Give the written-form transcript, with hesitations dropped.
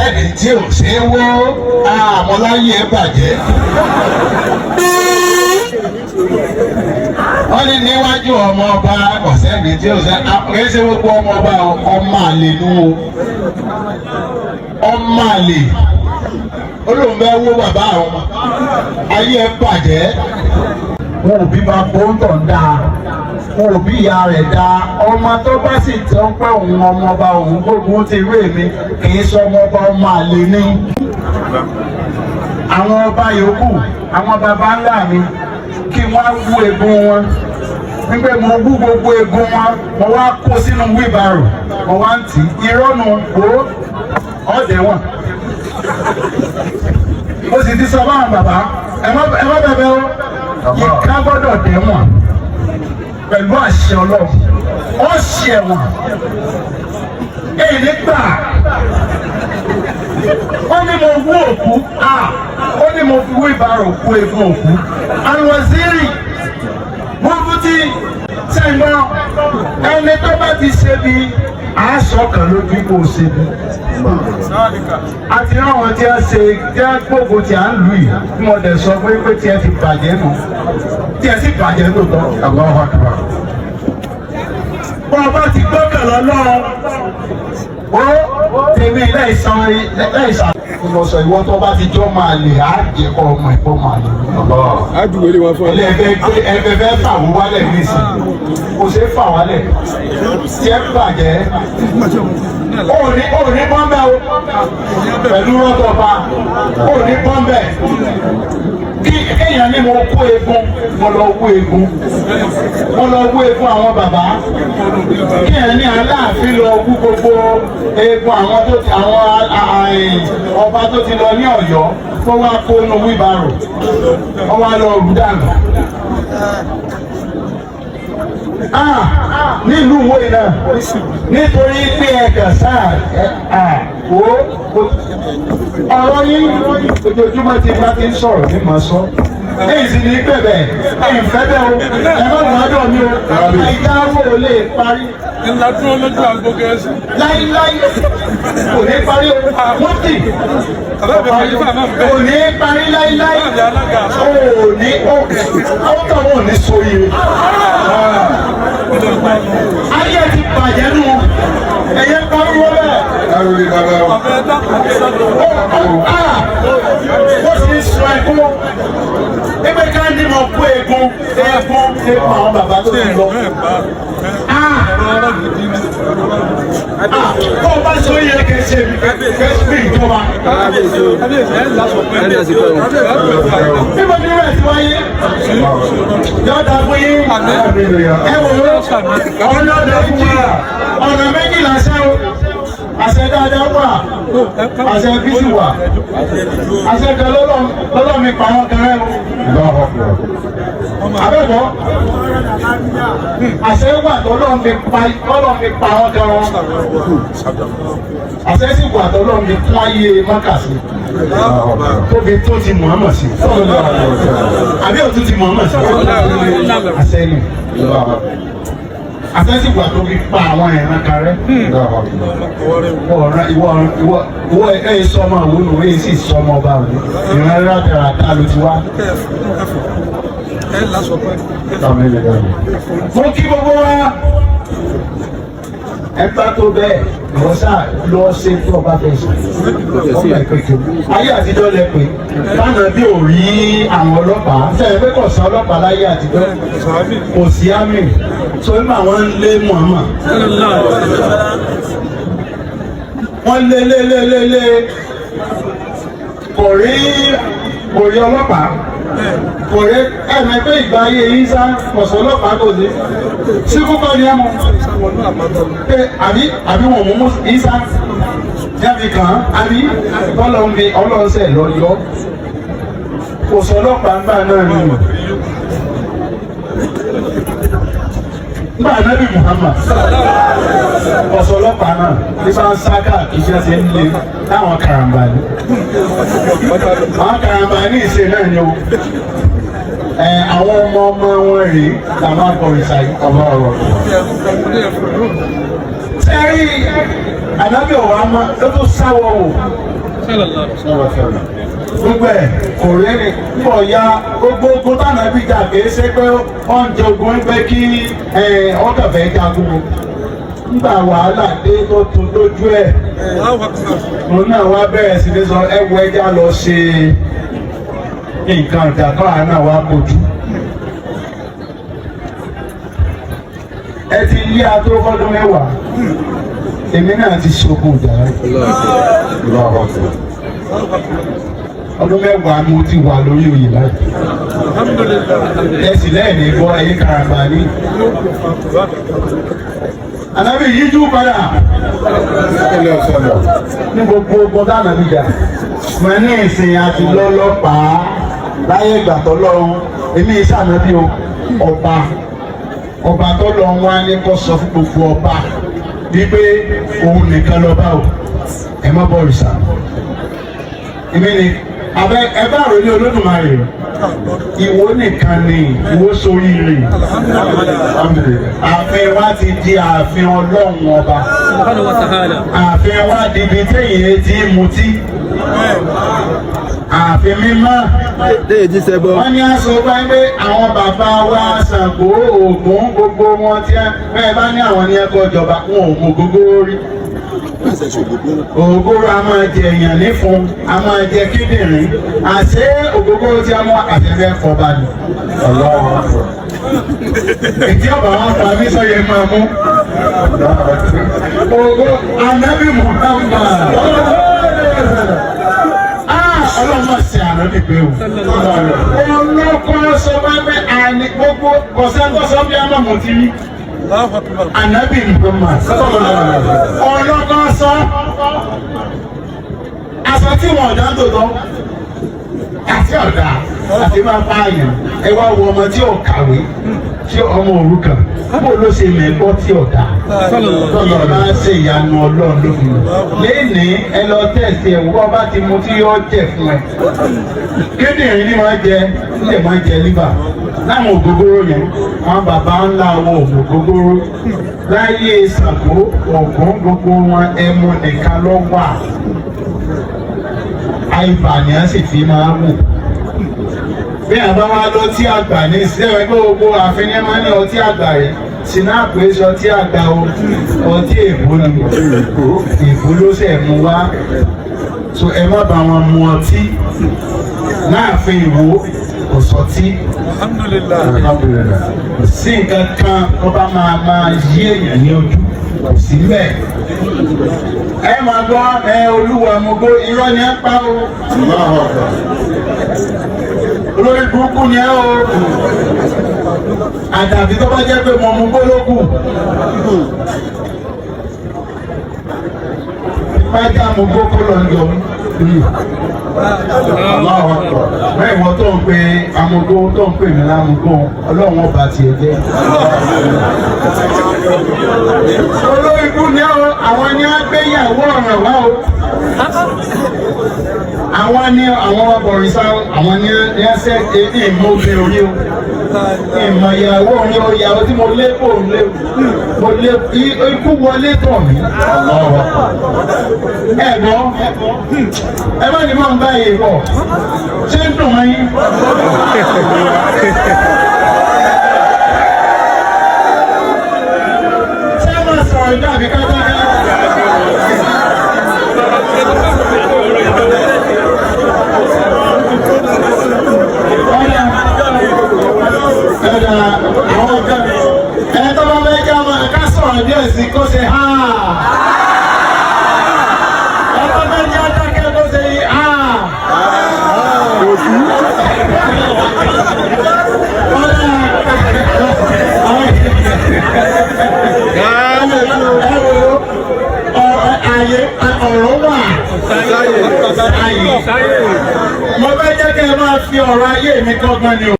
sẹ́ni tí ò ṣe é wó àmọ́láyé ẹ̀ bàjẹ́. Wọ́n ní níwájú ọmọ ọba ọ̀sẹ́ni tí ò ṣe é ṣe gbogbo ọmọ ọba ọmọ àlè nú o. Ọmọ àlè olóńgbẹ wó bàbá àwọn ayé ẹ̀ bàjẹ́. Wọn ò bí bá bóńtọ̀ dáa, wọn ò bí ìyá rẹ̀ dáa. Ọmọ tó bá sì tẹ́ ń pẹ́ òun ọmọ ọba òun gbógun ti rí èmi kì í sọ ọmọ ọba ọmọ àlè ní. Àwọn ọba yòókù, àwọn baba ńlá mi kí wọ́n wú egun wọn. Nígbà mo wú gbogbo egun wọn, mo wá kó sínú wíbarò, mo wá ń tì í. Ìrọ́nù kó ọ̀dẹ̀ wọn. Mo sì ti sọ báwọn bàbá, ẹ má bẹ̀bẹ̀ o. Ìka gbọ́dọ̀ dé wọn pẹ̀lú àṣẹ Ọlọ́run. Ó ṣe ẹ̀wọ̀n. Èyí nígbà wọ́n ní mo wú òkú, ó ní mo fi wú ìbára òkú egun òkú. Alwaziri Mufti sẹ́gbọ́n ẹni tó bá ti ṣe bí aṣọ kan lójú kò ṣe bí. Àti àwọn tí a ṣe jẹ́ gbogbo tí a ń lù yìí tí mo dẹ̀ sọ pé tí ẹ ti bàjẹ́ nù tí ẹ sì bàjẹ́ lóòótọ́. Allahu Akbar. Bọ́ọ̀ bá ti gbọ́kàn lọ́lọ́run ó tèmi láìsàn. Mo sọ ìwọ tó bá ti jọ́ máa lè á jẹ́ kọ́ ọmọ ẹ̀kọ́ máa lè. Á dùn wọlé wọn fún ọ. Ẹ̀fẹ̀ fẹ́ fà wọ́n wálẹ̀ nísìnyí. Kò ṣeé fà wálẹ̀. Tí ẹ bàjẹ́. Ó ní pọ́ńbẹ́ o. Pẹ̀lú rọ́tọ̀ba. Ó ní pọ́ńbẹ́. Kéèyàn ní mo kó egun, mo lọ wó egun. Mo lọ wó egun àwọn bàbá. Kéèyàn ní Aláàfin lọ wú gbogbo egun àwọn tó ti ọba tó ti lọ ní Ọ̀yọ́ tó wá kó nu wíbarò. Wọ́n wá lọ rú dànù. Nílùú wo iná nítorí pé ẹ̀kà sáà ọ̀rọ̀ yín ojoojúmọ́ ti bá ti ń sọ̀rọ̀ ní màá sọ. Èyí sì ní bẹ̀bẹ̀ ẹ̀yìn fẹ́ bẹ́ o ẹ má gbọ́dọ̀ mi o àìdáwó ò lè parí. Ìlà dúró lójú àgbo gẹ̀ẹ́sì. Láíláí kò ní parí o Mufti kò ní parí láíláí ò ní ọ̀tọ̀ wọn ò ní sórí o. Ayé ti bàjẹ́ nù ẹ̀yẹ pariwo bẹ́ẹ̀. Wọ́n ti sọ ẹ̀kún ẹgbẹ́ ká ní mo kó egun àwọn bàbá tó ti lọ. Kó o bá sọ yẹ kẹsẹ̀ mi ìjọba. Níbo ni rẹ̀ ti wáyé? Yọ̀ọ̀dà fún yín. Ẹ wò ó, ọ̀nà méjìlá sẹ́wọ̀n. Àṣẹ dáadáa wà, àṣẹ bísí wà, àṣẹ kan lọ́lọ́ mi pa wọn kan rẹ́ o. Abẹ́bọ̀, àṣẹ wà tọ́lọ́ mi pa wọn kan wọn. Àṣẹ sì wà tọ́lọ́ mi fún ayé Mákàsí. Tóbi tó ti Muhammad sí. Àbí òtún ti Muhammad sí. Àṣẹ ni. Àtẹ́sìgbà tó fi pa àwọn ẹ̀ràn karẹ́. Ìwọ ẹ̀yìn sọmọ àwọn olùwé sì sọmọ ọba òní. Ìran rádaràdá ló ti wá. Mo kí gbogbo wa. Ẹ bá tó bẹ́ẹ̀ lọ sáà lọ ṣe tó ọba fẹ́ ṣe. Ọmọ ìpèkè. Ayé àtijọ́ lẹ pé lánàá bí ò rí àwọn ọlọ́pàá. Sẹ́yìn pé kò sí ọlọ́pàá láyé àtijọ́. Kò sí àmì. So nígbà wọ́n ń lé Muhammad. Wọ́n lé kò rí ọlọ́pàá. Kò rí ẹ̀mẹ́ pé ìgbà ayé yìí sá kọ̀sọ̀ ọlọ́pàá kò sí. Sí púpọ̀ ní ẹ̀mọ́. Àbí wọn mú ìsá jáde kàn án. Àbí ọlọ́ọ̀sẹ̀ lọ yọ. Kò sọ ọlọ́pàá ńgbà náà nínú. Nígbà Nábì Muhammad ọ̀sọ̀ ọlọ́pàá náà ní bá ń sáká ìjọ ti ń lé láwọn karambani. Àwọn karambani ìṣe náà ni o. Àwọn ọmọ wọn rèé làwọn akọ̀rìṣà ọmọ ọ̀rọ̀. Sẹ́rí ànábì ọ̀wá mọ́ ló tó sáwọ́ wò. Gbogbo ẹ̀ kò rẹ́rìn pọ̀ ya gbogbo ogun tánàbí jà kìí ṣe pé oúnjẹ ogun ń pẹ́ kí ọkàfẹ́ jagun. Nígbà wàhálà dé tó tún lójú ẹ̀. Òun náà wá bẹ̀rẹ̀ sí ní sọ ẹwọ ẹja lọ ṣe nǹkan ìjà káwa náà wá kojú. Ẹ ti yí ató fọ́dún mẹ́wàá. Èmi náà ti ṣogun ìjà rẹ̀. Ọdún mẹ́wàá mo ti wà lórí oyè láti. Ẹ̀sìn lẹ́yìn ní gbọ́ ẹ̀yìn karambà ní. Ànábì yíjú padà. Ní gbogbo ọgbọ́n dáná bí jà. Mo ní ìsìn àti lọ́lọ́pàá láyé ìgbà tó lọ́run. Èmi ìsànábí o, ọba. Ọba tó lọ wá ní kó sọ fún gbogbo ọba. Wípé òun nìkan lọ́ba o. Ẹ má bọ̀ rìsà. Èmi ni ẹbá àròlé Olódùmarè ìwọ nìkan ni ìwọ sórí rè ààfin wa ti di ààfin Ọlọ́run ọba ààfin wa di ibi téèyàn ti mutí ààfin mímọ́ wọ́n ní aṣọ bá ń gbé àwọn bàbá wa Ṣàngó Ògún gbogbo wọn tí bẹ́ẹ̀ bá ní àwọn ní ẹ̀kọ́ ìjọba wọn ò mọ gbogbo rí. Ògógóró a máa jẹ èèyàn nífun, a máa jẹ kíndìnrín, àṣé ògógóró tí a mọ àtẹ̀fẹ́ fọba ni. Ìdí ọ̀bà wọn pa mí sọ́yẹ máa mú. Ògó Ànábì Muhammad. Ọlọ́mọ sí ànábì pé o. Ọlọ́kọ́ sọ wá pé àní gbogbo kọ̀sẹ́ńtọ́sọ́ bí a máa mọ̀ tí rí. Ànábì Muhammad ọlọ́kọ́ sọ aṣọ tí wọn ọ̀dà tó tọ́ àti ọ̀dà àti máa bá àyàn ẹ wá wo ọmọ tí ò kàwé tí ọmọ òrukàn bó ló ṣe mẹ́gbọ́ tí ọ̀dà tọ́lọ̀ máa ṣe ìyanu Ọlọ́run lófin lẹ́ni ẹ lọ tẹ̀sí ẹ̀ wọ́n bá ti mu tí yóò jẹ fún ẹ kíndìnrín ni máa jẹ ilé máa jẹ líbà láwọn ògógóró yẹn àwọn bàbá ńlá wọn ògógóró láyé Ṣàngó Ògún gbogbo wọn ẹmu nìkan ló wà àìbà ni a sì fi máa wù bí àbá wa lọ tí àgbà ní ìsẹ́wẹ́ gbogbo àfihàn máa ní ọtí àgbà rẹ̀ sinapu èso ọtí àgbà ọtí èbó ni èbó ló ṣe mú wá so ẹ má bá wọn mu ọtí láàfin Ìwó kò sọtí kò sí nǹkan kan tó bá máa yí èèyàn ní ojú kò sí bẹ́ẹ̀ ẹ máa gbọ́ Olúwa mogbó irọ́ ni ẹ pa o olórí burúkú ni ẹ o àdàbí tó bá jẹ́ pé mo mú gbólógùn pátá mo gbókó lọ ń yọ bẹ́ẹ̀ wọ́n tó ń pe amúgbó tó ń pè mí lámúgbó Ọlọ́run ọba tiẹ̀ jẹ́ olórí burúkú ni ẹ o àwọn ni á gbéyàwó ọ̀ràn wá o àwọn ní àwọn ọbọ̀rìṣà àwọn ní ẹsẹ̀ ìmọ̀ obìnrin orí o ìmọ̀ ìyàwó orí o ìyàwó tí mo lé kò lé mo lé ikú wọlé tọ̀ mí ẹ̀gbọ́n ẹ má ní máa ń bá yìí bọ̀ ṣé ń dùn mọ́ yín. ṣé ẹ máa sọ̀rọ̀ ìdá àbí kájá ká. Díẹ̀ sí kó ṣe ha ọkọ̀ méjì adákẹ́ kó ṣe ha ọ̀rọ̀ wà mo fẹ́ jẹ́ kẹ́ ẹ máa fi ọ̀rọ̀ ayé mi kọ́gbọ́n ni o.